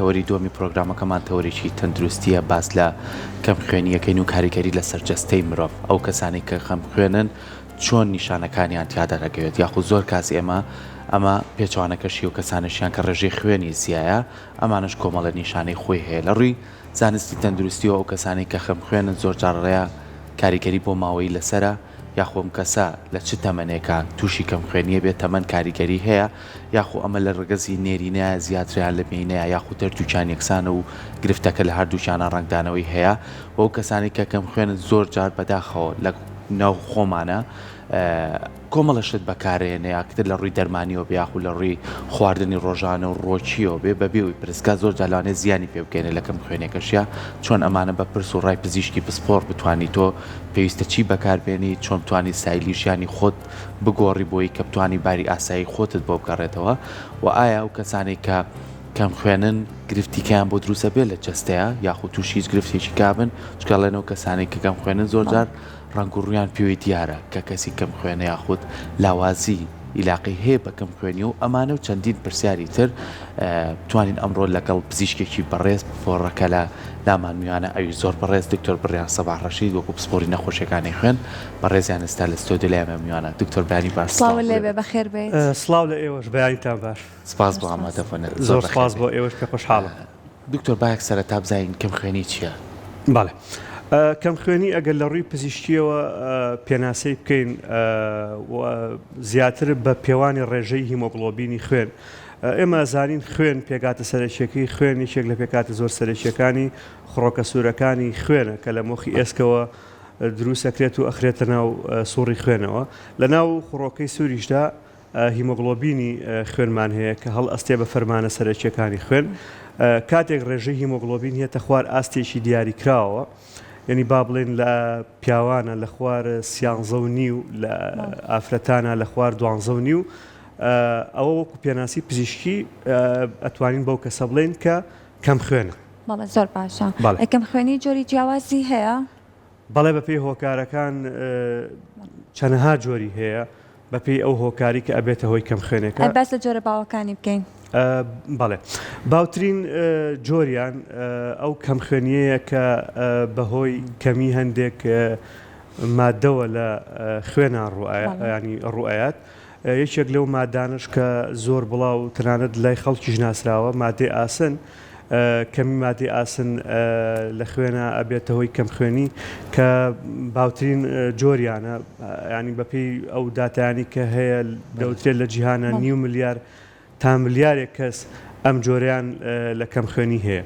تەوەری دووەمی پرۆگرامەکەمان تەوەریی تەندروستیە باس لە کەم خوێنیەکەین و کاریگەری لە سەرجەستەی مرۆڤ ئەو کەسانی کە خەم خوێنن چۆن نیشانەکانیان تیادا دەگەوێت یاخود زۆر کاس ئەمە پێچوانەکەشی و کەسانشیان کە ڕێژەی خوێنی زیایە ئەمانش کۆمەڵە نیشانەی خۆی هەیە لە ڕووی زانستی تەندروستی و ئەو کەسانی کە خەم خوێنن زۆر جارڕەیە کاریگەری بۆ ماوەی لەسرە یاخۆم کەسە لە چ تەمەنێکە تووشی کەم خوێنیە بێت تەمەەن کاریگەری هەیە یاخۆ ئەمە لە ڕگەزی نێرینەیە زیاتریان لە بینەیە یاخود تەردووچان یەکسانە و گرفتەکە لە هەردووچانە ڕنگدانەوەی هەیە و ئەو کەسانی کە کەم خوێنن زۆر جار بەداخەوە لە ناو خۆمانە کۆمەڵەشت بەکارێنە یاکتر لە ڕووی دەرمانیەوە بیاخو لە ڕووی خواردنی ڕۆژانە و ڕۆچیەوە بێ بەبێەوەی پرسکا زۆر جالانێ زیانی پێ بکەێنێ لە کەم خوێنێکەشیە چۆن ئەمانە بە پرس و ڕای پزیشکی پسپۆر بتانی تۆ پێویستە چی بەکاربێنی چۆن توانی سایلی ژیانی خۆت بگۆڕی بۆی کە بتانی باری ئاسایی خۆتت بۆ بگەڕێتەوە و ئایا ئەو کەسانی کە کەم خوێنن گرفتیکیان بۆ دروستە بێت لە جەستەیە یاخود تووشی هیچ گرفتێکی کابن چکڵێنەوە کەسانی کە کەم خوێنن زۆر جار ڕنگ و ڕویان پێوەی دیارە کە کەسی کەم خوێنە یاخود لاوازی ئیلاقی هەیە بە کەم خوێنی و ئەمانە و چەندین پرسیاری تر توانین ئەمڕۆ لەگەڵ پزیشکێکی بەڕێز فۆڕەکە لە لامان ئەوی زۆر بەڕێز دکتۆر بڕیان سەباح ڕەشید وەکو پسپۆری نەخۆشیەکانی خوێن بەڕێزیان ئێستا لە ستۆدیۆ لای میوانە دکتۆر برانی باش سڵاو لێ بێ بەخێر بێت سڵاو لە ئێوەش بەیانیتان باش سپاس بۆ ئامادەبوونت زۆر سپاس بۆ ئێوەش کە خۆشحاڵم دکتۆر باەک سەرەتا بزانین کەم خوێنی چییە؟ بەڵێ کەم خوێنی ئەگەر لە ڕووی پزیشکیەوە پێناسەی بکەین زیاتر بە پێوانی ڕێژەی هیمۆگلۆبینی خوێن ئێمە زانین خوێن پێکاتە سەرەکیەکەی خوێنیشێک لە پێکاتە زۆر سەرەکیەکانی خڕۆکە سوورەکانی خوێنە کە لە مۆخی ئێسکەوە دروستەکرێت و ئەخرێتە ناو سووڕی خوێنەوە لە ناو خڕۆکەی سووریشدا هیمۆگلۆبینی خوێنمان هەیە کە هەڵ ئەستێ بە فەرمانە سەرەکیەکانی خوێن کاتێک ڕێژەی هیمۆگلۆبین هێتە خوار ئاستێکی دیاری کراوە یعنی با بڵێن لە پیاوانە لە خوار 13.5 لە ئافرەتانە لە خوار 12.5 ئەوە وەکو پێناسی پزیشکی ئەتوانین بەو کەسە بڵێن کە کەم خوێنە. بەڵێ زۆر باشە. کەم خوێنی جۆری جیاوازی هەیە؟ بەڵێ بەپێی هۆکارەکان چەندەها جۆری هەیە بەپێی ئەو هۆکاری کە ئەبێتە هۆی کەم خوێنێکە. باس لە جۆرە باوەکانی بکەین. بەڵێ باوترین جۆریان ئەو کەم خوێنیەیە کە بەهۆی کەمی هەندێک مادەوە لە خوێنان ینی ڕوئایەت یەکێک لەو مادانش کە زۆر بڵاو تەنانەت لای خەڵکیش ناسراوە مادەی ئاسن کەمی مادەی ئاسن لە خوێنە ئەبێتە هۆی کەم خوێنی کە باوترین جۆریانە ینی بەپێی ئەو داتایانی کە هەیە دەوترێت لە جیهانە 9 ملیار تا ملیارێک کەس ئەم جۆریان لە کەم خوێنی هەیە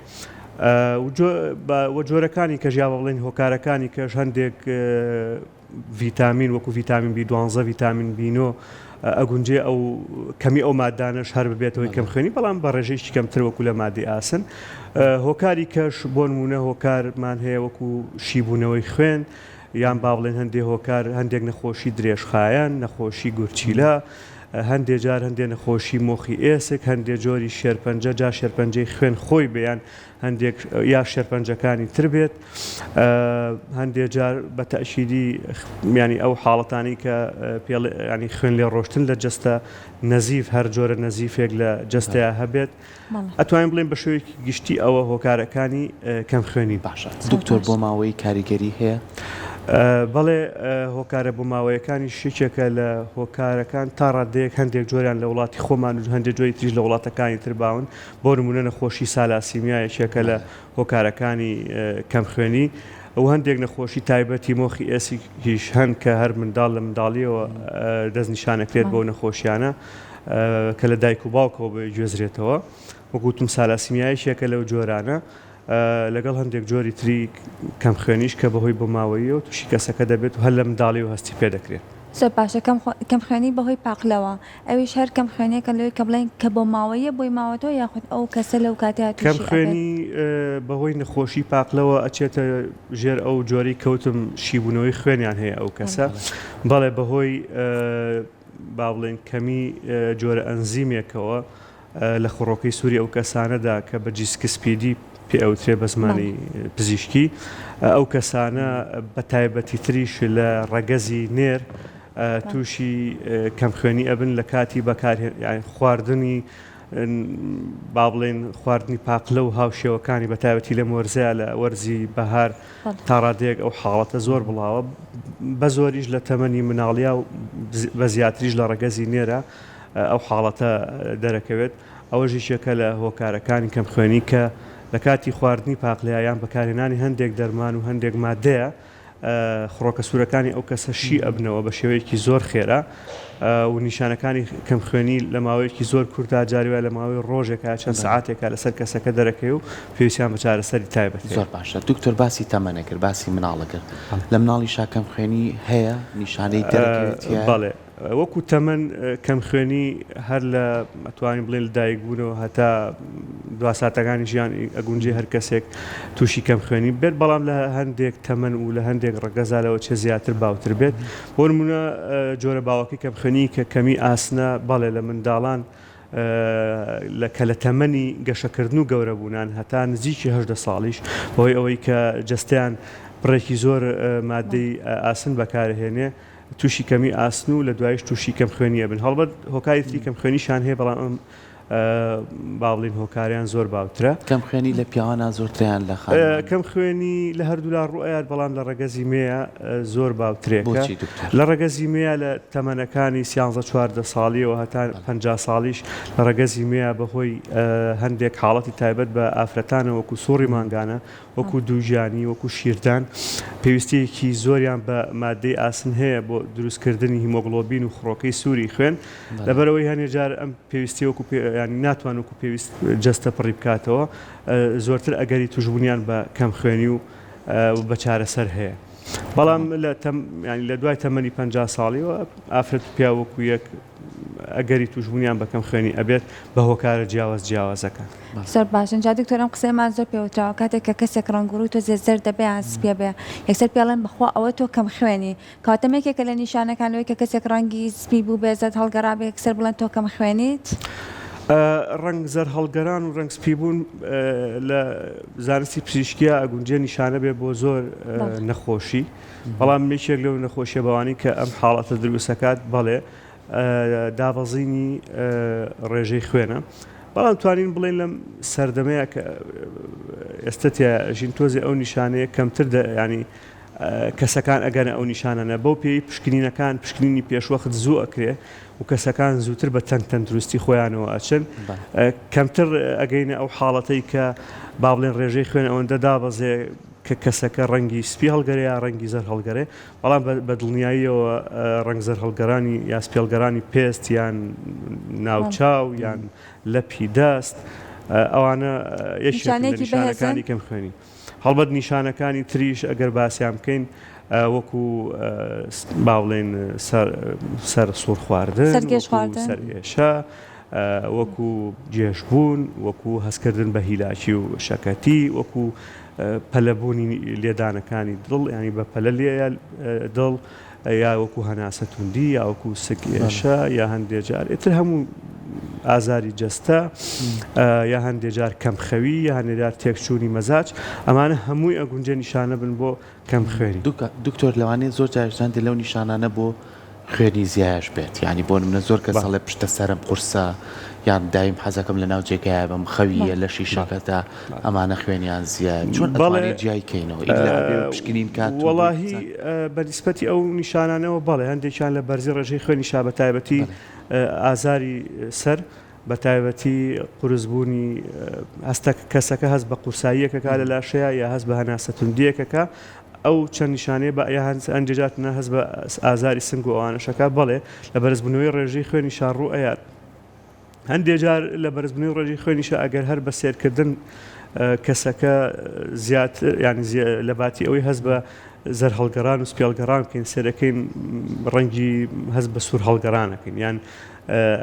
وە جۆرەکانی کە ژیا بڵێن هۆکارەکانی کەش هەندێک ڤیتامین وەکو ڤیتامین B12 ڤیتامین B9 ئەگونجێ ئەو کەمی ئەو مادانش هەر ببێتەوەی کەم خوێنی بەڵام بە ڕێژەیەکی کەمتر وەکو لە مادەی ئاسن هۆکاری کەش بۆ نمونە هۆکارمان هەیە وەکو شیبوونەوەی خوێن یان با بڵێن هەندێک هۆکار هەندێک نەخۆشی درێژخایەن نەخۆشی گورچیلە هەندێک جار هەندێک نەخۆشی مۆخی ئێسک هەندێک جۆری شێرپەنجە جا شێرپەنجەی خوێن خۆی بەیان هەندێک یا شێرپەنجەکانی تر بێت هەندێک جار بە تەشیدی ینی ئەو حاڵەتانی کە ینی خوێن لێ ڕۆشتن لە جەستە نەزیف هەر جۆرە نەزیفێک لە جەستەیە هەبێت ئەتوانین بڵێن بە شێوەیەکی گشتی ئەوە هۆکارەکانی کەم خوێنی باشە. دکتۆر بۆ ماوەی کاریگەری هەیە؟ بەڵێ هۆکارە بووماوەیەکانی شێکێکە لە هۆکارەکان تا ڕادەیەک هەندێک جۆریان لە وڵاتی خۆمان و هەندێک جۆری تریش لە وڵاتەکانی ترباون بۆ نمونە نەخۆشی سالاسیمیایەکێکە لە هۆکارەکانی کەم خوێنی و هەندێک نەخۆشی تایبەتی مۆخی ئێسی هیچ هەن کە هەر منداڵ لە منداڵیەوە دەستنیشانەکرێت بۆ نەخۆشیانە کە لە دایک و باوکەوە بگوێزرێتەوە وەکوتم سالاسیمیایەکێکە لەو جۆرانە لەگەڵ هەندێک جۆری تری کەم خوێنیش کە بەهۆی بۆماوەیی و تووشی کەسەکە دەبێت و هەر لە منداڵی و هەستی پێ دەکرێت. زۆر باشە کەم خوێنی بەهۆی پاقلەوە ئەویش هەر کەم خوێنێکە لەوەی کە بڵێن کە بۆ ماوەیە بۆی ماوەتەوە یاخود ئەو کەسە لەو کاتیا کەم خوێنی بەهۆی نەخۆشی پاقلەوە ئەچێتە ژێر ئەو جۆری کەوتم شیبوونەوەی خوێنیان هەیە ئەو کەسە بەڵێ بەهۆی با بڵێن کەمی جۆرە ئەنزیمێکەوە لە خڕۆکەی سووری ئەو کەسانەدا کە بە جیسکسپیدی پێ ئەوترێ بە زمانی پزیشکی ئەو کەسانە بە تایبەتی تریش لە ڕەگەزی نێر تووشی کەم خوێنی ئەبن لە کاتی بەکار خواردنی با بڵێن خواردنی پاقلە و هاوشێوەکانی بەتایبەتی لەم وەرزەیە لە وەرزی بەهار تا ڕادێک ئەو حاڵەتە زۆر بڵاوە بە زۆریش لە تەمەنی مناڵیا و بە زیاتریش لە ڕەگەزی نێرە ئەو حاڵەتە دەرەکەوێت ئەوە ژیشەکە لە هۆکارەکانی کەم خوێنی کە لە کاتی خواردنی پاقلیایان بەکارهێنانی هەندێک دەرمان و هەندێک مادەیە خڕۆکە سوورەکانی ئەو کەسە شی ئەبنەوە بە شێوەیەکی زۆر خێرا و نیشانەکانی کەم خوێنی لە ماوەیەکی زۆر کورتا جاریوە لە ماوەی ڕۆژێکە چەند سعاتێکە لەسەر کەسەکە دەرەکەی و پێویستیان بە چارەسەری تایبەت. زۆر باشە دکتۆر باسی تەمەنەکرد باسی مناڵەکرد لە مناڵیشا کەم خوێنی هەیە نیشانەی دەرەکەوێت بەڵێ وەکو تەمەن کەم خوێنی هەر لە ئەتوانین بڵێن لە دایکبوونەوە هەتا دو ساتەکانی ژیان ئەگونجێ هەر کەسێک تووشی کەم خوێنی بێت بەڵام لە هەندێک تەمەن و لە هەندێک ڕەگەزالەوە چه زیاتر باوتر بێت بۆ نمونە جۆرە باوەکی کەم خوێنی کە کەمی ئاسنە بەڵێ لە منداڵان کە لە تەمەنی گەشەکردن و گەورەبوونان هەتا نزیکی 18 ساڵیش بۆی ئەوەی کە جەستیان بڕێکی زۆر مادەی ئاسن بەکارهێنێ تووشی کەمی ئاسن و لە دوایش تووشی کەم خوێنیە بن هەڵبەت هۆکاری کەم خوێنیشان هەیە بەڵام ئەم باڵین هۆکاریان زۆر باوترە کەم خوێنی لە پیاوانە زۆرتریان لە کەم خوێنی لە هەردوولا ڕوئیات بەڵام لە ڕەگەزی مێە زۆر باوترێکە لە ڕەگەزی مێە لە تەمەنەکانی 14 ساڵیەوە هەتا 50 ساڵیش لە ڕەگەزی مێە بەهۆی هەندێک حاڵەتی تایبەت بە ئافرەتانە وەکو سوڕی مانگانە وەکو دووژانی وەکو شیردان پێویستەیەکی زۆریان بە مادەی ئاسن هەیە بۆ دروستکردنی هیمۆگلۆبین و خڕۆکەی سووری خوێن لەبەرەوەی هەنێجار ئەم پێویستی وەکو ینی ناتوان وەکو پێویست جەستە پڕی بکاتەوە زۆرتر ئەگەری توژبوونیان بە کەم خوێنی و بە چارەسەر هەیە بەڵام لە دوای تەمەنی 50 ساڵیەوە ئافرەت پیاوەکو یەک ئەگەری توژبوونیان بەکەم خوێنی ئەبێت بە هۆکارە جیاوازەکە زۆر باشن جا دکتۆرم قسەیمان زۆر پێوتراوە کاتێک کە کەسێک ڕەنگوڕووی تۆ زێزەر دەبێ پێ بێ یەکسەر پێڵێن بخوا ئەوە تۆ کەم خوێنی کاتەمێکێکە لە نیشانەکانەوەی کە کەسێک ڕەنگی سپی بوو بێزت هەڵگەڕا بێ یەکسەر بڵێن تۆ کەم خوێنیت ڕنگ زەر هەڵگەران و ڕنگ سپیبوون لە زانستی پزیشکیە ئەگونجێ نیشانە بێ بۆ زۆر نەخۆشی بەڵام میشێک لەو نەخۆشیە بەوانی کە ئەم حاڵەتە دروستەکات بەڵێ دابەزینی ڕێژەی خوێنە بەڵام توانین بڵێن لەم سەردەمەیە کە ئێستەتە ژین تۆزی ئەو نیشانەیە کەمتر ینی کەسەکان ئەگەنە ئەو نیشانانە بەو پێی پشکنینەکان پشکنینی پێشوەخت زوو ئەکرێ و کەسەکان زووتر بە تەندروستی خۆیانەوە ئەچن کەمتر ئەگەینە ئەو حاڵەتەی کە با بڵێن ڕێژەی خوێن ئەوەندە دابەزێ کە کەسەکە ڕەنگی سپی هەڵگەرێ یا ڕەنگی زەر هەڵگەرێ بەڵام بە دڵنیاییەوە ڕەنگ زەر هەڵگەرانی یا سپێڵگەرانی پێست یان ناوچاو یان لەپی دەست ئەوانە یەکێک لە نیشانەکانی کەم خوێنی هەڵبەت نیشانەکانی تریش ئەگەر باسییان بکەین وەکو باڵێن سەر سوور خواردن سەرێشە وەکو جێشبوون وەکو هەستکردن بە هیلاکی و شەکەتی وەکو پەلەبوونی لێدانەکانی دڵ ینی بە پەلە لێ دڵ یا وەکو هەناسە توندی یا وەکو سکێشە یا هەندێک جار ئیتر هەموو ئازاری جەستە یا هەندێک جار کەمخەوی یا هەندێک تێکچوونی مەزاج ئەمانە هەمووی ئەگونجێ نیشانە بن بۆ کەم خوێنی دکتۆر لەوانەیە زۆر جارژان لەو نیشانانە بۆ خوێنی زیایش بێت ینی بۆ منە زۆر کە ساڵێ پشتە سەرم قورسە یان دایم حەزەکەم لە ناو جێگایە بەم خەویە لە شیشەکەدا ئەمانە خوێنیان زیاد چۆن ئەتوانێت جیایکەینەوە پشکنین کات وەڵاهی بەنسبەتی ئەو نیشانانەوە بەڵێ هەندێکیان لە بەرزی ڕێژەی خوێنی شا بە تایبەتی ئازاری سەر بە تایبەتی قورسبوونی هەستە کەسەکە هەست بە قورساییەکەکە لە لاشەیە یا هەست بە هەناسە توندیەکەکە ئەو چەند نیشانەیە بە ئەنجێجاتە هەست بە ئازاری سنگ و ئەوانەشەکە بەڵێ لە بەرزبوونەوەی ڕێژەی خوێنی شار ڕوو ئەیات هەندێک جار لە بەرزبوونەوەی ڕێژەی خوێنیشە ئەگەر هەر بە سێرکردن کەسەکە زیاتر ینی لە باتی ئەوەی هەست بە زەر هەڵگەران و سپێڵگەران بکەین سێرەکەین ڕەنگی هەست بە سوور هەڵگەرانەکەین یان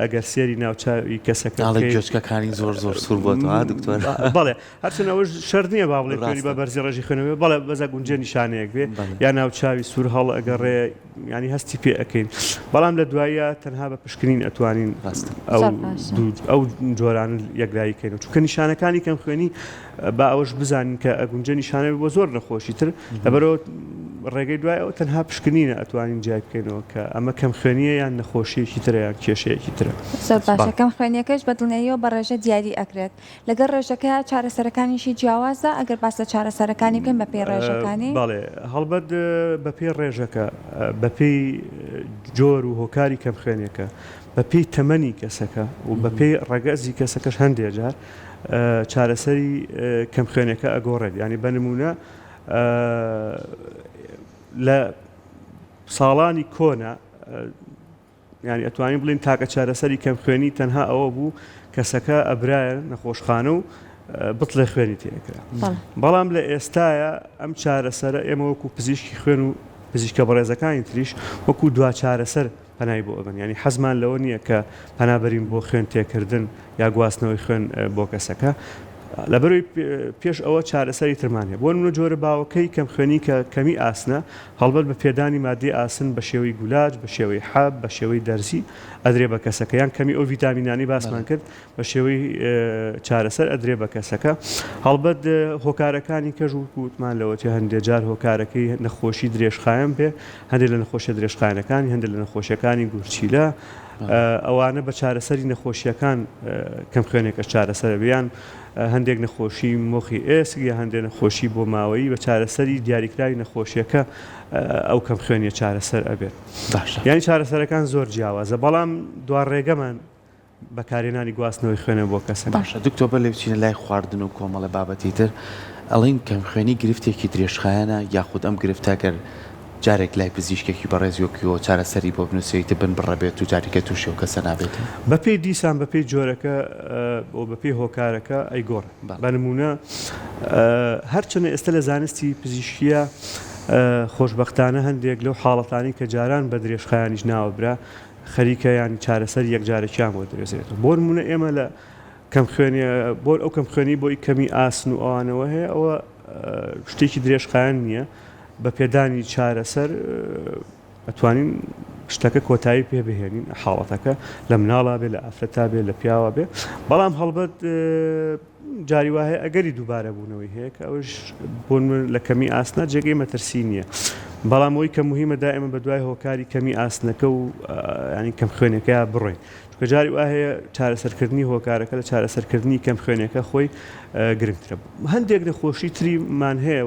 ئەگەر سێری ناوچاوی کەسەکەکانی زۆر سوور بۆتەوە دکتۆر بەڵێ هەرچەند ئەوەش شەر نییە با بڵێ خوێنی بە بەرزی ڕێژی خوێنەوە بەڵێ بەزە گونجێ نیشانەیەک بێ یا ناوچاوی سوور هەڵ ئەگەڕێ ینی هەستی پێ ئەەکەین بەڵام لە دوایە تەنها بە پشکنین ئەتوانین ئەو جۆران یەکلاییکەین چونکە نیشانەکانی کەم خوێنی با ئەوەش بزانین کە ئەگونجە نیشانەوە بۆ زۆر نەخۆشی تر لەبەرەوە ڕێگەی دوای ئەو تەنها پشکنینە ئەتوانین جای بکەینەوە کە ئەمە کەم خوێنیە یان نەخۆشیەکی ترە یان کێشەیەکی ترە. زۆر باشە کەم خوێنیەکەش بە دڵنیاییەوە بە ڕێژە دیاری ئەکرێت لەگەڵ ڕێژەکە چارەسەرەکانیشی جیاوازە ئەگەر باسە چارەسەرەکانی بکەین بە پێی ڕێژەکانی بەڵێ هەڵبەت بە پێی ڕێژەکە بە پێی جۆر و هۆکاری کەم خوێنیەکە بە پێی تەمەنی کەسەکە و بە پێی ڕەگەزی کەسەکەش هەندێک جار چارەسەری کەم خوێنەکە ئەگۆڕێت ینی بە نمونە لە ساڵانی کۆنا ینی ئەتوانین بڵین تاکە چارەسەری کەم خوێنی تەنها ئەوە بوو کەسەکە ئەبرایە نەخۆشخانە و بتڵێ خوێنی تێکرا بەڵام لە ئێستاە ئەم چارەسەرە ئێمە وەکو پزیشکی خوێن و پزیشکە بەڕێزەکانی تریش وەکو دوا چارەسەر پەنای بۆ ئەبن ینی حەزمان لەوە نییە کە پەنابەرین بۆ خوێن تێکردن یا گواستنەوەی خوێن بۆ کەسەکە لەبەروی پێش ئەوە چارەسەری ترمانێ بۆ نمونە جۆرە باوەکەی کەم خوێنی کە کەمی ئاسنە هەڵبەت بە پێدانی مادەی ئاسن بە شێوەی گولاج بە شێوەی حەب بە شێوەی دەرزی ئەدرێ بە کەسەکە یان کەمی ئەو ڤیتامینانی باسمان کرد بە شێوەی چارەسەر ئەدرێ بە کەسەکە هەڵبەت هۆکارەکانی کەژ وتمان لەوەتی هەندێک جار هۆکارەکەی نەخۆشی درێژخایەن بێ هەندێک لە نەخۆشیە درێژخایەنەکانی هەندێک لە نەخۆشیەکانی گورچیلە ئەوانە بە چارەسەری نەخۆشیەکان کەم خوێنێکە چارەسەر بیان هەندێک نەخۆشی مۆخی ئێسک یا هەندێک نەخۆشی بۆ ماوەیی بە چارەسەری دیاریکراوی نەخۆشیەکە ئەو کەم خوێنیە چارەسەر ئەبێت یانی چارەسەرەکان زۆر جیاوازە بەڵام دوار ڕێگەمان بەکارێنانی گواستنەوەی خوێنە بۆ کەسە باشە دکتۆر بە لێ بچینە لای خواردن و کۆمەڵە بابەتی تر ئەڵین کەم خوێنی گرفتێکی درێژخایەنە یاخود ئەم گرفتەگەر جارێک لای پزیشکێکی بەڕێزیۆکیەوە چارەسەری بۆ بنووسیت بن بڕەبێت و جارێکە تووشی و کەسە نابێت بەپێی دیسان بەپێی جۆرەکە بۆ بەپێی هۆکارەکە ئەیگۆڕ بە نمونە هەرچەنە ئێستا لە زانستی پزیشکیە خۆشبەختانە هەندێک لەو حاڵەتانی کە جاران بە درێژخایانیش ناوەبرا خەریکە یانی چارەسەر یەکجارێکیان بۆ درێژێتەوە بۆ نمونە ئێمە لە کەم خوێنی بۆ ئەو کەم خوێنی بۆی کەمی ئاسن و ئەوانەوە هەیە ئەوە شتێکی درێژخایان نییە بە پێدانی چارەسەر ئەتوانین شتەکە کۆتایی پێ بهێنین حاڵەتەکە لە مناڵا بێ لە ئافرەتا بێ لە پیاوە بێ بەڵام هەڵبەت جاری وایە ئەگەری دووبارە بوونەوەی هەیە کە ئەوش بۆ لە کەمی ئاسنە جێگەی مەترسی نییە بەڵام ئەوەی کە مهمە دائما بە دوای هۆکاری کەمی ئاسنەکە و ینی کەم خوێنەکە بڕۆین چونکە جاری وا هەیە چارەسەرکردنی هۆکارەکە لە چارەسەرکردنی کەم خوێنەکە خۆی گرنگترە هەندێک نەخۆشی تریمان هەیە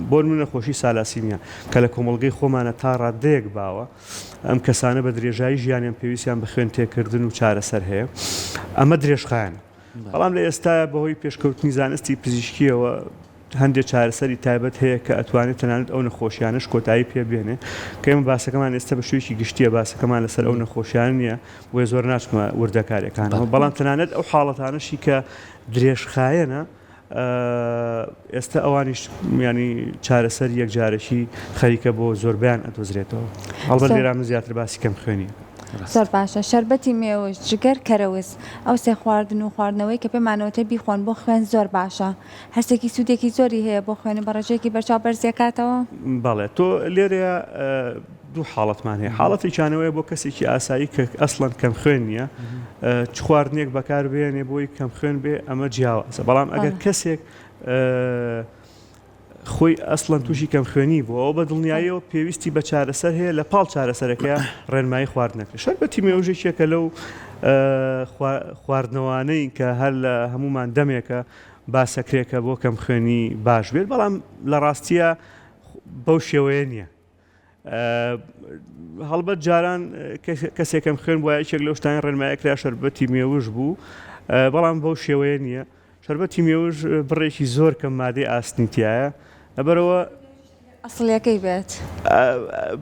بۆ نمونە نەخۆشی سالاسیمیا کە لە کۆمەڵگەی خۆمانە تا ڕادەیەک باوە ئەم کەسانە بە درێژایی ژیانیان پێویستیان بە خوێن تێکردن و چارەسەر هەیە ئەمە درێژخایەنە بەڵام لە ئێستا بەهۆی پێشکەوتنی زانستی پزیشکیەوە هەندێک چارەسەری تایبەت هەیە کە ئەتوانێت تەنانەت ئەو نەخۆشیانش کۆتایی پێبێنێ کە ئێمە باسەکەمان ئێستا بە شوێکی گشتیە باسەکەمان لەسەر ئەو نەخۆشیان نییە بۆیە زۆر ناچمە وردەکارەکانەوە بەڵام تەنانەت ئەو حاڵەتانشی کە درێژخایەنە ئێستا ئەوانیش ینی چارەسەر یەکجارێکی خەریکە بۆ زۆربیان ئەدۆزرێتەوە هەڵبەت لێرە من زیاتر باسی کەم خوێنی زۆر باشە شەربەتی مێوەش جگەر کەرەوز ئەو سێ خواردن و خواردنەوەی کە پێمانەوەتە بیخۆن بۆ خوێن زۆر باشە هەرسێکی سوودێکی زۆری هەیە بۆ خوێن بەڕێژێکی بەرچاو بەرزیەکاتەوە بەڵێ تۆ لێرە دوو حاڵەتمان هەیە حاڵەتی چانەوەی بۆ کەسێکی ئاسایی کە ئەسڵەن کەم خوێن نییە چ خواردنێک بەکار بێنێ بۆی کەم خوێن بێ ئەمە جیاوازە بەڵام ئەگەر کەسێک خۆی ئەسڵەن تووشی کەم خوێنی بوو ئەو بە دڵنیاییەوە پێویستی بە چارەسەر هەیە لە پاڵ چارەسەرەکە ڕێنمایی خواردنەکە شەربەتی مێوژێکێکە لەو خواردنەوانەی کە هەر لە هەمومان دەمێکە باسەکرێکە بۆ کەم خوێنی باش بێت بەڵام لە ڕاستیە بەو شێوەیە نییە هەڵبەت جاران کەسێکم خوێن بۆ یەکێک لەو شتانی ڕێنماییەکرا شەربەتی مێوژ بوو بەڵام بەو شێوەیە نییە شەربەتی مێوژ بڕێکی زۆر کەم مادەی ئاسنیتیایە لەبەرەوە ئەسڵیەکەی بێت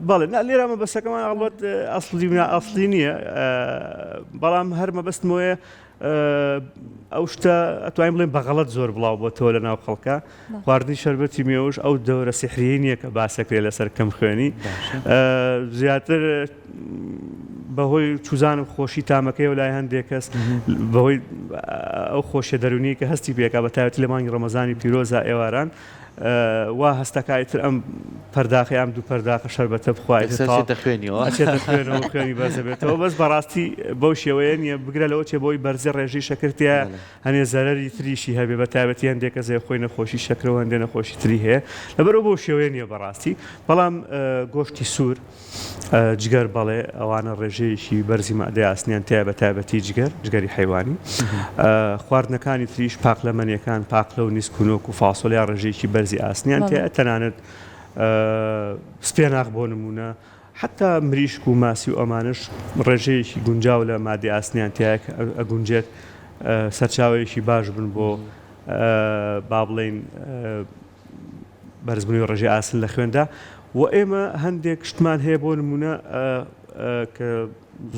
بەڵێ لێرامە بەسەکەمان هەڵبەت ئەسڵی نییە بەڵام هەر مەبەستمەوەیە ئەو شتە ئەتوانین بڵێن بەغەڵەت زۆر بڵاو بۆتەوە لە ناو خەڵکە خواردنی شەربەتی مێوژ ئەو دەورە سیحریی نییە کە باسەکرێت لەسەر کەم خوێنی زیاتر بەهۆی چوزانم خۆشی تامەکەی و لای هەندێک کەس بەهۆی ئەو خۆشیە دەرونی کە هەستی پێکا بە تایبەتی لە مانگی ڕەمەزانی پیرۆزە ئێواران وا هەستەکایتر ئەم پەرداخی ئەم دوو پەرداخە شەربەتە بخوایت خوێنیەوە خوێنی بەرزە بێتەوە بەس بەڕاستی بەو شێوەیە نیە بگرە لەوە چێ بۆی بەرزی ڕێژی شەکرتیە هەنێ زەرەری تریشی هەبێ بە تایبەتی هەندێکە زێ خۆی نەخۆشی شەکرەوە هەندێک نەخۆشی تری هەیە لەبەرەوە بەو شێوەیە نیە بەڕاستی بەڵام گۆشتی سوور جگەر بەڵێ ئەوانە ڕێژەیەکی بەرزی مادەی ئاسنیان تایە بە تایبەتی جگەری حیوانی خواردنەکانی تریش پاقلەمەنیەکان پاقلە و نیسکونۆک و فاسۆلیا ڕێژەیەکی بەرزی ئاسنیان تایە تەنانەت سپێناغ بۆ نمونە حتا مریشک و ماسی و ئەمانش ڕێژەیەکی گونجاو لە مادەی ئاسنیان تایە ئەگونجێت سەرچاوەیەکی باش بن بۆ با بڵێن بەرزبوونی ڕێژەی ئاسن لە خوێندا و ئێمە هەندێک شتمان هەیە بۆ نمونە کە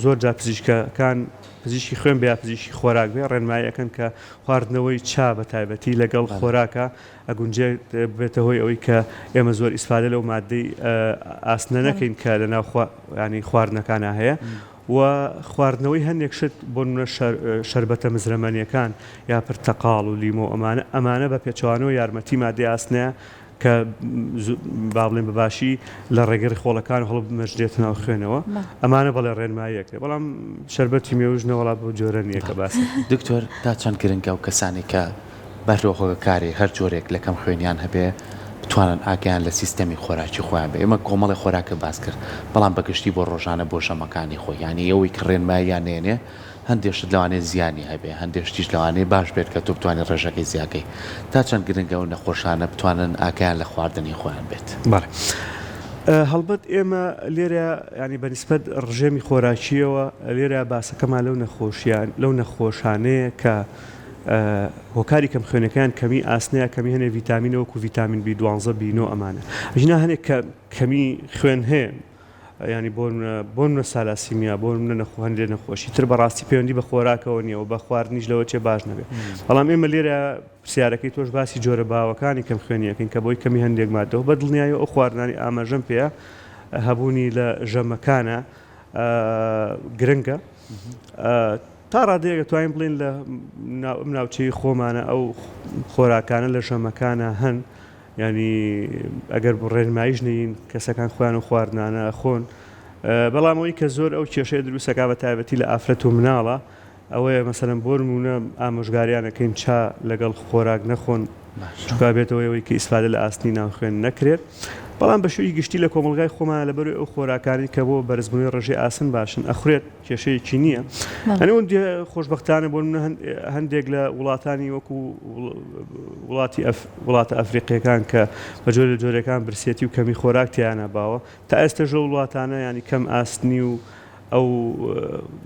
زۆر جا پزیشکەکان پزیشکی خوێن بیا پزیشکی خۆراک بێ ڕێنماییەکەن کە خواردنەوەی چا بە تایبەتی لەگەڵ خۆراکە ئەگونجێت بێتە هۆی ئەوەی کە ئێمە زۆر ئیسفادە لەو مادەی ئاسنە نەکەین کە لەناو ینی خواردنەکانە هەیە و خواردنەوەی هەندێک شت بۆ نمونە شەربەتە مزرەمەنیەکان یا پرتەقاڵ و لیمۆ ئەمانە بە پێچوانەوە یارمەتی مادەی ئاسنەیە کە با بڵێن بەباشی لە ڕێگەری خۆڵەکان هەڵ مەژدێتە ناو خوێنەوە ئەمانە بەڵێ ڕێنماییەکە بەڵام شەربەتی مێوژ نەوەڵات بۆ جۆرە نییە کە باس دکتۆر تا چەند گرنگە و کەسانی کە بەرۆخۆگەکاری هەر جۆرێک لە کەم خوێنیان هەبێ بتوانن ئاگیان لە سیستەمی خۆراکی خۆیان بێ ئێمە کۆمەڵی خۆراکە باس کرد بەڵام بەگشتی بۆ ڕۆژانە بۆ ژەمەکانی خۆی ینی ئەوەی کە ڕێنماییان نێنێ هەندێشت لەوانێ زیانی هەبێ هەندێشتیش لەوانەیە باش بێت کە تۆ بتوانێت ڕێژەکەی زیاکەی تا چەند گرنگە و نەخۆشانە بتوانن ئاگیان لە خواردنی خۆیان بێت هەڵبەت ئێمە لێرە ینی بەنسبەت ڕژێمی خۆراکیەوە لێرە باسەکەمان لەو نەخۆشانەیە کە هۆکاری کەم خوێنەکان کەمی ئاسنەیە کەمی هەنێ ڤیتامینەوەکو ڤیتامین B12 B9 ئەمانە ژنا هەنێک کەمی خوێن هەیە ینی بۆ منە سالاسیمیا بۆ منە هەندێ نەخۆشی تر بەڕاستی پەیوەندی بە خۆراکەوە نییە و بە خواردنیش لەوە چێ باش نەبێت بەڵام ئێمە لێرە پرسیارەکەی تۆش باسی جۆرە باوەکانی کەم خوێنیەکەین کە بۆی کەمی هەندێک مادەوە بە دڵنیایی ئەو خواردنانی ئاماژەم پێە هەبوونی لە ژەمەکانە گرنگە تا ڕادەیەکە توانین بڵێن لە ناوچەی خۆمانە ئەو خۆراکانە لە ژەمەکانە هەن ینی ئەگەر ڕێنماییش نین کەسەکان خۆیان و خواردنانە خۆن بەڵامەوەی کە زۆر ئەو کێشەیە دروستەکە بە تایبەتی لە ئافرەت و مناڵە ئەوەیە مەسەلەن بۆ نمونە ئامۆژگاریانەکەین چا لەگەڵ خۆراک نەخۆن چکا بێتەوە ئەوەی کە ئیسفادە لە ئاستی ناو خوێن نەکرێت بەڵام بە شوی گشتی لە کۆمەلگای خۆمان لەبەروی ئەو خۆراکانی کە بۆ بەرزبوونی ڕێژەی ئاسن باشن ئەخورێت کێشەیەکی نییە ئەنە ئەوەن خۆشبەختانە بۆ هەندێک لە وڵاتانی وەکو وڵاتە ئەفریقیەکان کە بە جۆرە جۆرەکان برسێتی و کەمی خۆراک تیانە باوە تا ئێستا ژە وڵاتانە ینی کەم ئاسنی و ئەو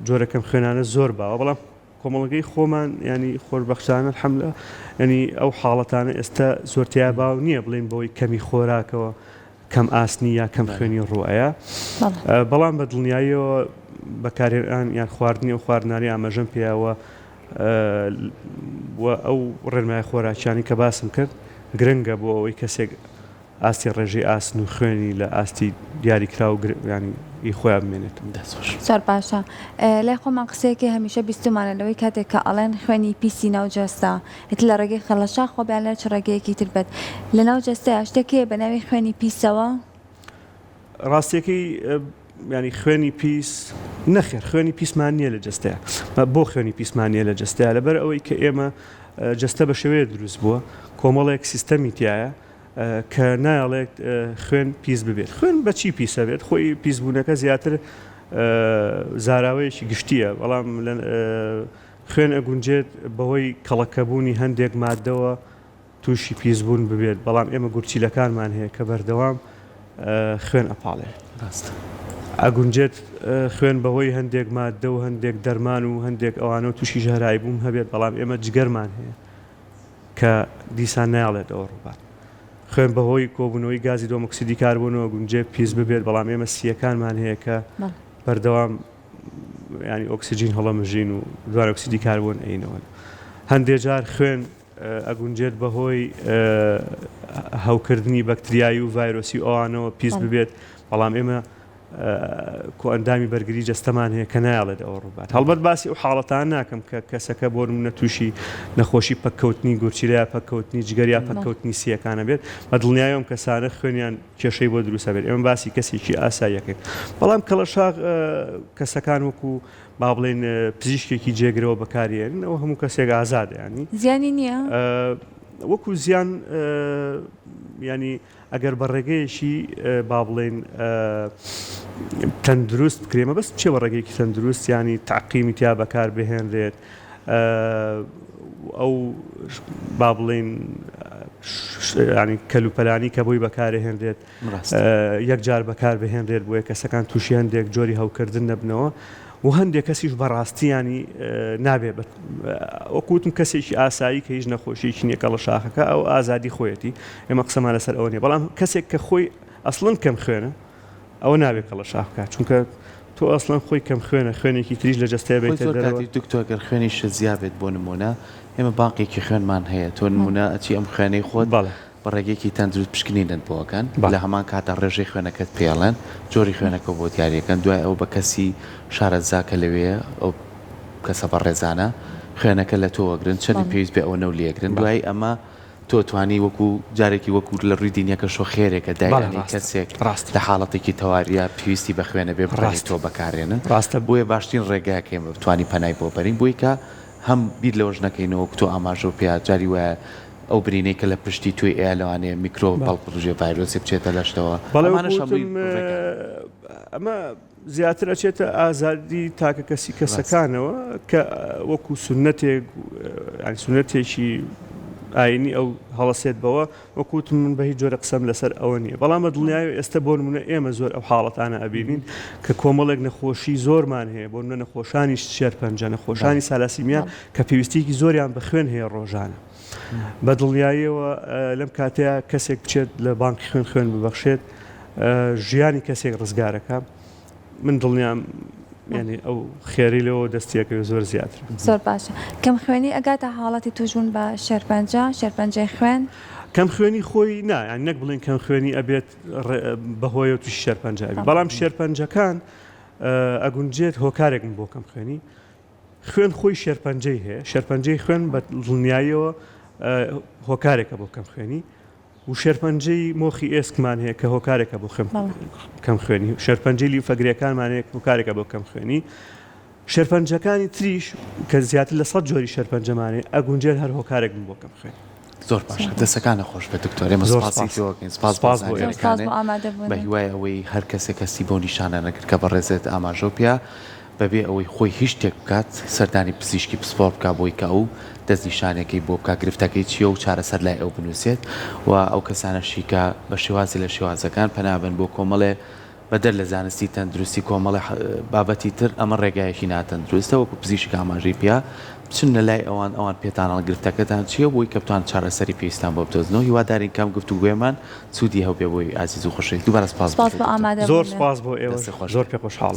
جۆرەکەم خوێنانە زۆر باوە بەڵام کۆمەڵگەی خۆمان ینی خۆشبەختانە حەملە ینی ئەو حاڵەتانە ئێستا زۆرتیا باو نییە بڵێن بۆی کەمی خۆراکەوە کەم ئاسنی یا کەم خوێنی ڕوئەیە بەڵام بە دڵنیاییەوە بەکارێنان یان خواردنی و خواردنانی ئاماژەم پێیەوە ئەو ڕێنمای خۆراکیانی کە باسم کرد گرنگە بۆ ئەوەی کەسێک ئاستی ڕێژەی ئاسن و خوێنی لە ئاستی دیاریکرا و ینی خۆیان بمێنێت زۆر باشە لای خۆمان قسەیەکی هەمیشە بیستمانە لەوەی کاتێک کە ئەڵێن خوێنی پیسی ناوجەستە هێت لە ڕێگەی خەڵەشا خۆ بیان لە چ ڕێگەیەکی تر بێت لە ناو جەستەیە شتێکیە بە ناوی خوێنی پیسەوە ڕاستیەکەی ینی خوێنی پیس نەخێر خوێنی پیسمان نییە لە جەستەیە بۆ خوێنی پیسمان نییە لە جەستەیە لەبەر ئەوەی کە ئێمە جەستە بە شێوەیە دروست بووە کۆمەڵێک سیستەمی تایە کە نایڵێت خوێن پیس ببێت خوێن بەچی پیسە بێت خۆی پیسبوونەکە زیاتر زاراوەیەکی گشتیە بەڵام خوێن ئەگونجێت بەهۆی کەڵەکەبوونی هەندێک مادەوە تووشی پیسبوون ببێت بەڵام ئێمە گورچیلەکانمان هەیە کە بەردەوام خوێن ئەپاڵێت ئەگونجێت خوێن بەهۆی هەندێک مادە و هەندێک دەرمان و هەندێک ئەوانە و تووشی ژەهرایی بوون هەبێت بەڵام ئێمە جگەرمان هەیە کە دیسان نایڵێت ئەوە ڕووبات خوێن بەهۆی کۆبوونەوەی گازی دۆمۆکسیدی کاربوونەوە گونجێ پیس ببێت بەڵام ئێمە سیەکانمان هەیە کە بەردەوام ینی ئۆکسیجین هەڵەمژین و دوای ئۆکسیدی کاربوون ئەینەوە هەندێک جار خوێن ئەگونجێت بەهۆی هەوکردنی بەکتریایی و ڤایرۆسی ئەوانەوە پیس ببێت بەڵام ئێمە کۆ ئەندامی بەرگری جەستەمان هەیە کە نایڵێت ئەوە ڕووبات هەڵبەت باسی ئەو حاڵەتان ناکەم کە کەسەکە بۆ نمونە تووشی نەخۆشی پەککەوتنی گورچیریا پەککەوتنی جگەریا پەککەوتنی سیەکانە بێت بە دڵنیایەوە کەسانە خوێنیان کێشەی بۆ دروستە بێت ئێمە باسی کەسێکی ئاساییەکەین بەڵام کەڵەشاغ کەسەکان وەکو با بڵێن پزیشکێکی جێگرەوە بەکارێنن ئەوە هەموو کەسێک ئازادە ینی زیانی نییە وەکو زیان ینی ئەگەر بە ڕێگەیەشی با بڵێن تەندروست بکرێمە بەس چێوە ڕێگەیەکی تەندروست ینی تعقیمی تیا بەکار بهێنرێت ئەو با بڵێن ینی کەلوپەلانی کە بۆی بەکارهێنرێت یەکجار بەکار بهێنرێت بۆیە کەسەکان تووشی هەندێک جۆری هەوکردن نەبنەوە و هەندێک کەسیش بەڕاستیانی نابێت وەکوتم کەسێکی ئاسایی کە هیچ نەخۆشیی نییە کەڵە شاخەکە ئەو ئازادی خۆیەتی ئێمە قسەمان لەسەر ئەوە نیە بەڵام کەسێک کە خۆی ئەسڵن کەم خوێنە ئەوە نابێت کەڵە شاخکە چونکە تۆ ئەسڵن خۆی کەم خوێنە خوێنێکی تریش لە جەستەیە بێت دکتۆر گەر خوێنیش زیابێت بۆ نمونە ئێمە باقێکی خوێنمان هەیە تۆ نمونە ئەچی ئەم خوێنەی خۆت بە ڕێگەیەکی تەندروست پشکنینن بۆکەن لە هەمان کاتە ڕێژەی خوێنەکەت پێڵێن جۆری خوێنەکە بۆ دیارەکەن دوای ئەو بە کەسی شارەتزاکە لەوەیە ئەو کەسە بە ڕێزانە خوێنەکە لە تۆ وەگرن چەندی پێویست بێ ئەوە نەو لێگرن دوای ئەمە تۆ توانی وەکو جارێکی وەکو لە ڕووی دینیەکە شۆ خێرێکە دایانی کەسێک لە حاڵەتێکی تەواریە پێویستی بە خوێنە بێ بڕاستی تۆ بەکارێنن ڕاستە بۆیە باشترین ڕێگایەکە ئێمە بتوانی پەنای بۆ بەرین بۆی کە هەم بیر لەوەش نەکەینەوە تۆ ئاماژە و پێیا جاری وایە ئەو برینەی کە لە پشتی توی ئێ لەوانەیە میکرۆ بەڵقڕژێ ڤایرۆسی بچێتە لەشتەوە ئەمە زیاتر ئەچێتە ئازادی تاکە کەسی کەسەکانەوە کە وەکو سنەتێک سنەتێکی ئاینی ئەو هەڵەسێت بەوە وەکوتم من بە هیچ جۆرە قسەم لەسەر ئەوە نییە بەڵام دڵنیای ئێستا بۆ نمونە ئێمە زۆر ئەو حاڵەتانە ئەبینین کە کۆمەڵێک نەخۆشی زۆرمان هەیە بۆ نمونە نەخۆشانی شێرپەنجە نەخۆشانی سالاسیمیا کە پێویستیکی زۆریان بە خوێن هەیە ڕۆژانە بە دڵنیاییەوە لەم کاتەیە کەسێک بچێت لە بانکی خوێن ببەخشێت ژیانی کەسێک ڕزگارەکە من دڵنیام ینی ئەو خێری لەوە دەستیەکە زۆر زیاتر زۆر باشە کەم خوێنی ئەگاتە حاڵەتی توژون بە شێرپەنجەی خوێن کەم خوێنی خۆی نایان نەک بڵین کەم خوێنی ئەبێت بەهۆیە توی شێرپەنجە بەڵام شێرپەنجەکان ئەگونجێت هۆکارێکم بۆ کەم خوێنی خوێن خۆی شێرپەنجەی هەیە شێرپەنجەی خوێن بە دڵنیاییەوە هۆکارێکە بۆ کەم خوێنی و شێرپەنجەی مۆخی ئێسکمان هەیە کە هۆکارێکە بۆ کەم خوێنی شێرپەنجەی لیفەگرەکانمان هەیە هۆکارێکە بۆ کەم خوێنی شێرپەنجەکانی تریش کە زیاتر لە 100 جۆری شێرپەنجەمانێ ئەگونجێت هەر هۆکارێک بۆ کەم خوێنی زۆر باش دەسەکانە خۆش بە دکتۆر ئێمە سپاس بە هیوای ئەوەی هەر کەسێک کەسی بۆ نیشانە نەکرد کە بەڕێزێت ئاماژۆپیا بەبێ ئەوەی خۆی هیچ شتێک بکات سەردانی پزیشکی پسپۆر بکە بۆی کە ئەو دەستنیشانێکی بۆ بکە گرفتەکەی چیە و چارەسەر لای ئەو بنووسێت و ئەو کەسانەشی کە بە شێوازی لە شێوازەکان پەنابن بۆ کۆمەڵێ بەدەر لە زانستی تەندروستی کۆمەڵی بابەتی تر ئەمە ڕێگایەکی ناتەندروستە وەکو پزیشک ئاماژەی پیا بچن لە لای ئەوان پێتانەڵ گرفتەکەتان چییە بۆی کە بتوان چارەسەری پێویستان بۆ بدۆزنەوە هیوادارین کەم گفتوگوێمان سوودی هەوبێ بۆی ئازیز و خۆشەویست دووبارە سپاس زۆر سپاس بۆ ئێوە زۆر پێ خۆشحاڵ